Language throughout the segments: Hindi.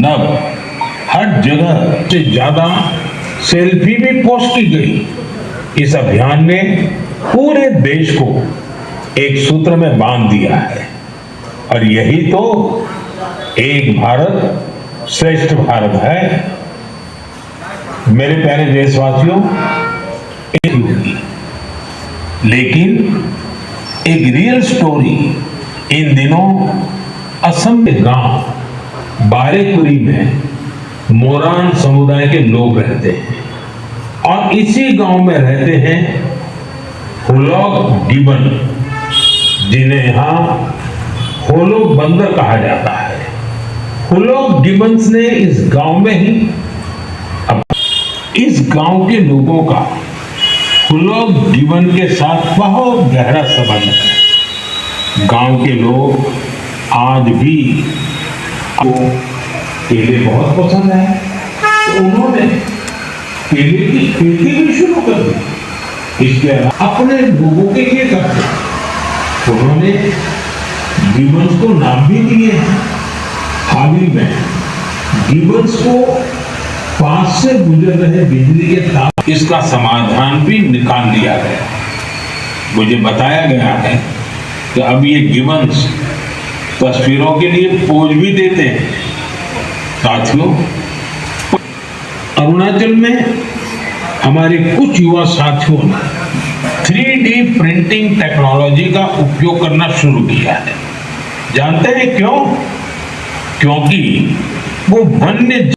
अब हर जगह से ज्यादा सेल्फी भी पोस्ट की गई। इस अभियान ने पूरे देश को एक सूत्र में बांध दिया है और यही तो एक भारत श्रेष्ठ भारत है। मेरे प्यारे देशवासियों, लेकिन एक रियल स्टोरी इन दिनों असम के गांव बारेकुरी में मोरान समुदाय के लोग रहते हैं और इसी गांव में रहते हैं हुलॉक गिबन, जिन्हें यहां होलो बंदर कहा जाता है। हुलॉक गिबन्स ने इस गांव में ही इस गांव के लोगों का हुलॉक गिबन के साथ बहुत गहरा संबंध है। गांव के लोग आज भी केले बहुत पसंद है, तो उन्होंने केले की खेती भी शुरू कर दी। इसके अलावा अपने लोगों के लिए करते, उन्होंने गिबन्स को नाम भी दिए हैं। हाल ही में गिबन्स को पास से गुजर रहे बिजली के तार, इसका समाधान भी निकाल दिया गया। मुझे बताया गया है कि अब ये गिबन्स तस्वीरों के लिए पोज भी देते हैं। साथियों, अरुणाचल में हमारे कुछ युवा साथियों ने 3D प्रिंटिंग टेक्नोलॉजी का उपयोग करना शुरू किया है। जानते हैं क्यों? क्योंकि वो वन्य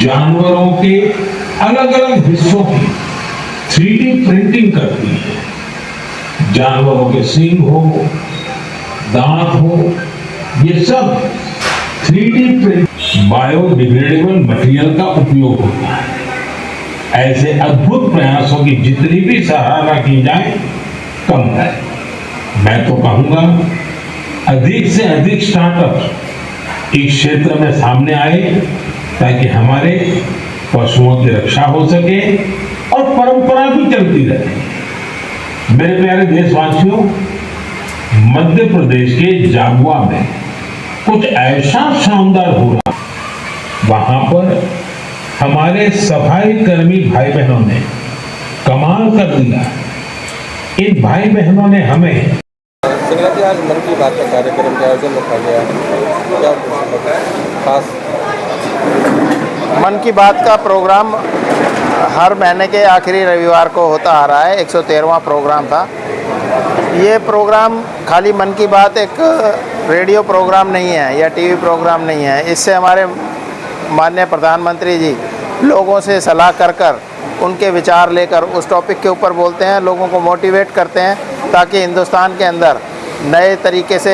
जानवरों के अलग अलग हिस्सों की 3D प्रिंटिंग करती है। जानवरों के सींग हो, दांत हो, ये सब 3D प्रिंट बायोडिग्रेडेबल मटेरियल का उपयोग होता है। ऐसे अद्भुत प्रयासों की जितनी भी सराहना की जाए कम है। मैं तो कहूंगा अधिक से अधिक स्टार्टअप इस क्षेत्र में सामने आए ताकि हमारे पशुओं की रक्षा हो सके और परंपरा भी चलती रहे। मेरे प्यारे देशवासियों, मध्य प्रदेश के जाबुआ में कुछ ऐसा शानदार हो रहा, वहां पर हमारे सफाई कर्मी भाई बहनों ने कमाल कर दिया। इन भाई बहनों ने हमें आज मन की बात का कार्यक्रम का आयोजन रखा गया है, क्या खास? मन की बात का प्रोग्राम हर महीने के आखिरी रविवार को होता आ रहा है। 113वां प्रोग्राम था। ये प्रोग्राम खाली मन की बात एक रेडियो प्रोग्राम नहीं है या टीवी प्रोग्राम नहीं है। इससे हमारे माननीय प्रधानमंत्री जी लोगों से सलाह कर उनके विचार लेकर उस टॉपिक के ऊपर बोलते हैं, लोगों को मोटिवेट करते हैं ताकि हिंदुस्तान के अंदर नए तरीके से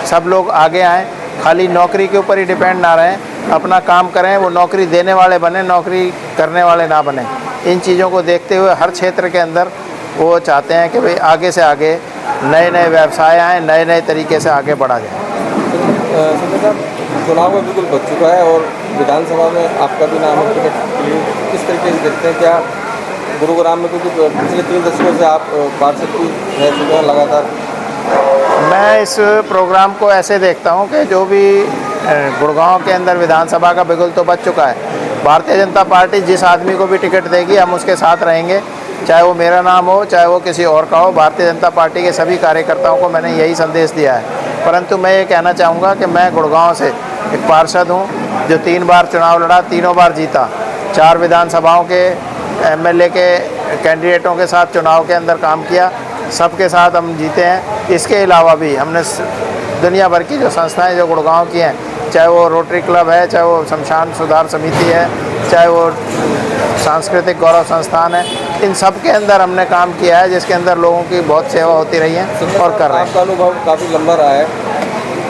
सब लोग आगे आएँ, खाली नौकरी के ऊपर ही डिपेंड ना रहें, अपना काम करें, वो नौकरी देने वाले बने, नौकरी करने वाले ना बने। इन चीज़ों को देखते हुए हर क्षेत्र के अंदर वो चाहते हैं कि भाई आगे से आगे नए नए व्यवसाय आएँ, नए नए तरीके से आगे बढ़ा जाए। संजय साहब, चुनाव में बिल्कुल बच चुका है और विधानसभा में आपका भी नाम है टिकट के लिए, किस तरीके से देखते हैं? क्या गुरुग्राम में, क्योंकि पिछले 3 दशकों से आप पार्षद भी रह चुके हैं लगातार? मैं इस प्रोग्राम को ऐसे देखता हूं कि जो भी गुड़गांव के अंदर विधानसभा का बिगुल तो बच चुका है। भारतीय जनता पार्टी जिस आदमी को भी टिकट देगी हम उसके साथ रहेंगे, चाहे वो मेरा नाम हो चाहे वो किसी और का हो। भारतीय जनता पार्टी के सभी कार्यकर्ताओं को मैंने यही संदेश दिया है। परंतु मैं ये कहना चाहूँगा कि मैं गुड़गांव से एक पार्षद हूँ जो 3 बार चुनाव लड़ा, तीनों बार जीता। 4 विधानसभाओं के MLA के कैंडिडेटों के साथ चुनाव के अंदर काम किया, सबके साथ हम जीते हैं। इसके अलावा भी हमने दुनिया भर की जो संस्थाएं जो गुड़गांव की हैं, चाहे वो रोटरी क्लब है, चाहे वो शमशान सुधार समिति है, चाहे वो सांस्कृतिक गौरव संस्थान है, इन सब के अंदर हमने काम किया है, जिसके अंदर लोगों की बहुत सेवा होती रही है और कर रहे हैं। आपका अनुभव काफ़ी लंबा रहा है।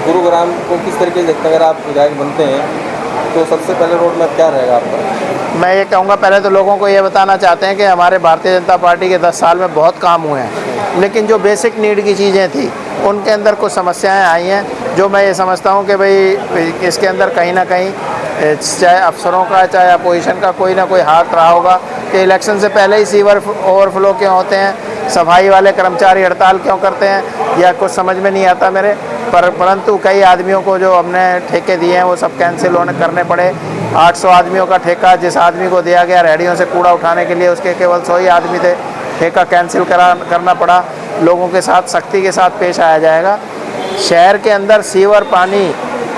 गुरुग्राम को किस तरीके से देखते हैं? अगर आप विधायक बनते हैं तो सबसे पहले रोड मैप क्या रहेगा आपका? मैं ये कहूँगा, पहले तो लोगों को ये बताना चाहते हैं कि हमारे भारतीय जनता पार्टी के 10 साल में बहुत काम हुए हैं, लेकिन जो बेसिक नीड की चीज़ें थी उनके अंदर कुछ समस्याएं आई हैं, जो मैं ये समझता हूँ कि भाई इसके अंदर कहीं ना कहीं चाहे अफसरों का चाहे अपोजिशन का कोई ना कोई हाथ रहा होगा कि इलेक्शन से पहले ही सीवर ओवरफ्लो क्यों होते हैं, सफाई वाले कर्मचारी हड़ताल क्यों करते हैं, या कुछ समझ में नहीं आता मेरे। परंतु कई आदमियों को जो हमने ठेके दिए हैं वो सब कैंसिल करने पड़े। 800 आदमियों का ठेका जिस आदमी को दिया गया रेहड़ियों से कूड़ा उठाने के लिए, उसके केवल 100 ही आदमी थे, ठेका कैंसिल करना पड़ा। लोगों के साथ सख्ती के साथ पेश आया जाएगा। शहर के अंदर सीवर, पानी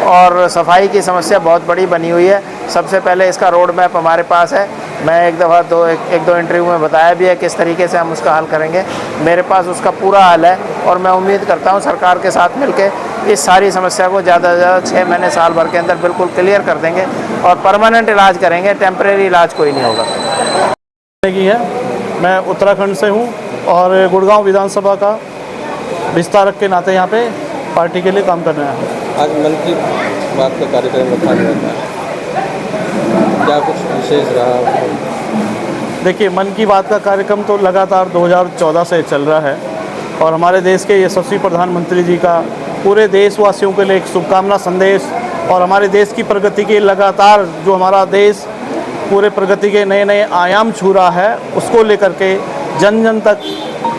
और सफाई की समस्या बहुत बड़ी बनी हुई है। सबसे पहले इसका रोड मैप हमारे पास है। मैं एक दो इंटरव्यू में बताया भी है किस तरीके से हम उसका हल करेंगे। मेरे पास उसका पूरा हल है और मैं उम्मीद करता हूं सरकार के साथ मिलकर इस सारी समस्या को ज़्यादा से ज़्यादा 6 महीने साल भर के अंदर बिल्कुल क्लियर कर देंगे और परमानेंट इलाज करेंगे, टेम्परेरी इलाज कोई नहीं होगा। की है, मैं उत्तराखंड से हूँ और गुड़गांव विधानसभा का विस्तारक के नाते यहाँ पे पार्टी के लिए काम कर रहे हैं। आज मन की बात का कार्यक्रम रखा गया था, क्या कुछ विशेष रहा? देखिए, मन की बात का कार्यक्रम तो लगातार 2014 से चल रहा है और हमारे देश के यशस्वी प्रधानमंत्री जी का पूरे देशवासियों के लिए एक शुभकामना संदेश और हमारे देश की प्रगति के लगातार जो हमारा देश पूरे प्रगति के नए नए आयाम छू रहा है, उसको लेकर के जन जन तक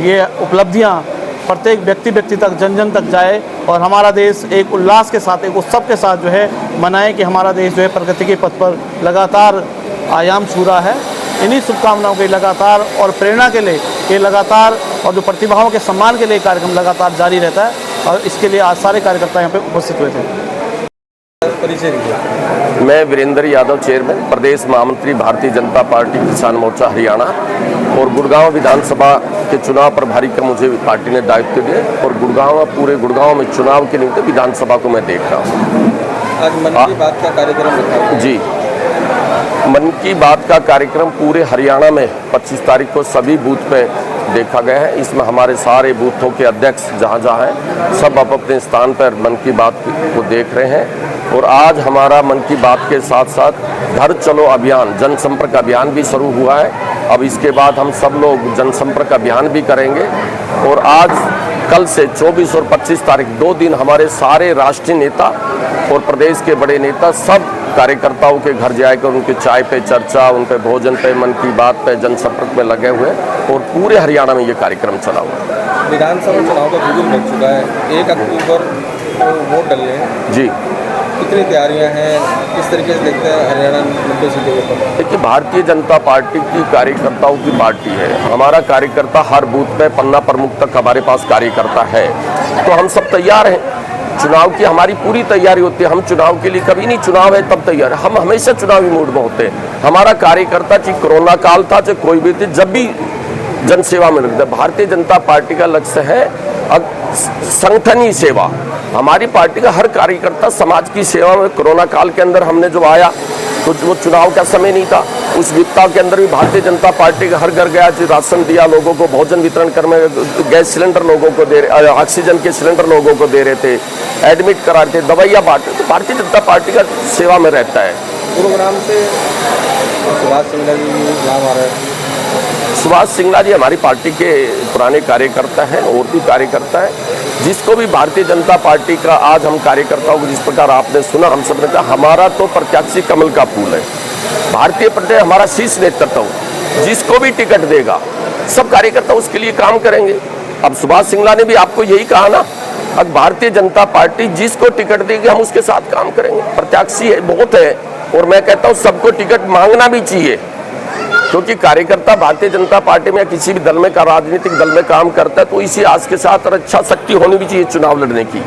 ये उपलब्धियाँ प्रत्येक व्यक्ति तक, जन जन तक जाए और हमारा देश एक उल्लास के साथ, एक उत्सव के साथ जो है मनाए कि हमारा देश जो है प्रगति के पथ पर लगातार आयाम छू रहा है। इन्हीं शुभकामनाओं के लगातार और प्रेरणा के लिए ये लगातार और जो प्रतिभाओं के सम्मान के लिए कार्यक्रम लगातार जारी रहता है और इसके लिए आज सारे कार्यकर्ता यहाँ पे उपस्थित हुए थे। परिचय दीजिए। मैं वीरेंद्र यादव, चेयरमैन प्रदेश महामंत्री भारतीय जनता पार्टी किसान मोर्चा हरियाणा, और गुड़गांव विधानसभा के चुनाव प्रभारी का मुझे पार्टी ने दायित्व दिया और पूरे गुड़गांव में चुनाव के निमित्त विधानसभा को मैं देख रहा हूँ। आज मन की बात का कार्यक्रम रखा गया। जी, मन की बात का कार्यक्रम पूरे हरियाणा में 25 तारीख को सभी बूथ पे देखा गया है। इसमें हमारे सारे बूथों के अध्यक्ष जहाँ हैं सब अपने स्थान पर मन की बात को देख रहे हैं। और आज हमारा मन की बात के साथ साथ घर चलो अभियान, जनसंपर्क अभियान भी शुरू हुआ है। अब इसके बाद हम सब लोग जनसंपर्क अभियान भी करेंगे और आज कल से 24 और 25 तारीख 2 दिन हमारे सारे राष्ट्रीय नेता और प्रदेश के बड़े नेता सब कार्यकर्ताओं के घर जाकर उनके चाय पे चर्चा, उनके भोजन पे, मन की बात पे जनसंपर्क में लगे हुए और पूरे हरियाणा में ये कार्यक्रम चला हुआ है। विधानसभा चुनाव का बिगुल बन चुका है, 1 अक्टूबर को वोट डलने हैं। जी, कितनी तैयारियां हैं, किस तरीके से देखते हैं हरियाणा 90 सीटों पर? देखिए, भारतीय जनता पार्टी की कार्यकर्ताओं की पार्टी है। हमारा कार्यकर्ता हर बूथ पे पन्ना प्रमुख तक हमारे पास कार्यकर्ता है, तो हम सब तैयार हैं। चुनाव की हमारी पूरी तैयारी होती है। हम चुनाव के लिए कभी नहीं, चुनाव है तब तैयार है। हम हमेशा चुनावी मूड में होते हैं। हमारा कार्यकर्ता चाहे कोरोना काल था, चाहे कोई भी थी, जब भी जनसेवा में लगता है। भारतीय जनता पार्टी का लक्ष्य है संगठनीय सेवा। हमारी पार्टी का हर कार्यकर्ता समाज की सेवा में, कोरोना काल के अंदर हमने जो आया तो वो चुनाव का समय नहीं था, उस विपदा के अंदर भी भारतीय जनता पार्टी का हर घर गया, जो राशन दिया, लोगों को भोजन वितरण कर में, गैस सिलेंडर लोगों को दे रहे, ऑक्सीजन के सिलेंडर लोगों को दे रहे थे, एडमिट करा रहे थे, दवाइयाँ बांट रहे थे। भारतीय जनता पार्टी का सेवा में रहता है। गुरुग्राम से सुभाष सिंगला जी नाम आ रहा है। सुभाष सिंगला जी हमारी पार्टी के पुराने कार्यकर्ता हैं और भी कार्यकर्ता हैं, जिसको भी भारतीय जनता पार्टी का आज हम कार्यकर्ताओं को जिस प्रकार आपने सुना, हम सब ने कहा हमारा तो प्रत्याशी कमल का फूल है। भारतीय प्रदेश हमारा शीर्ष नेतृत्व, जिसको भी टिकट देगा सब कार्यकर्ता उसके लिए काम करेंगे। अब सुभाष सिंगला ने भी आपको यही कहा ना, अब भारतीय जनता पार्टी जिसको टिकट देगी हम उसके साथ काम करेंगे। प्रत्याशी है बहुत है और मैं कहता हूँ सबको टिकट मांगना भी चाहिए, क्योंकि कार्यकर्ता भारतीय जनता पार्टी में या किसी भी दल में का राजनीतिक दल में काम करता है तो इसी आस के साथ और अच्छा शक्ति होनी भी चाहिए चुनाव लड़ने की।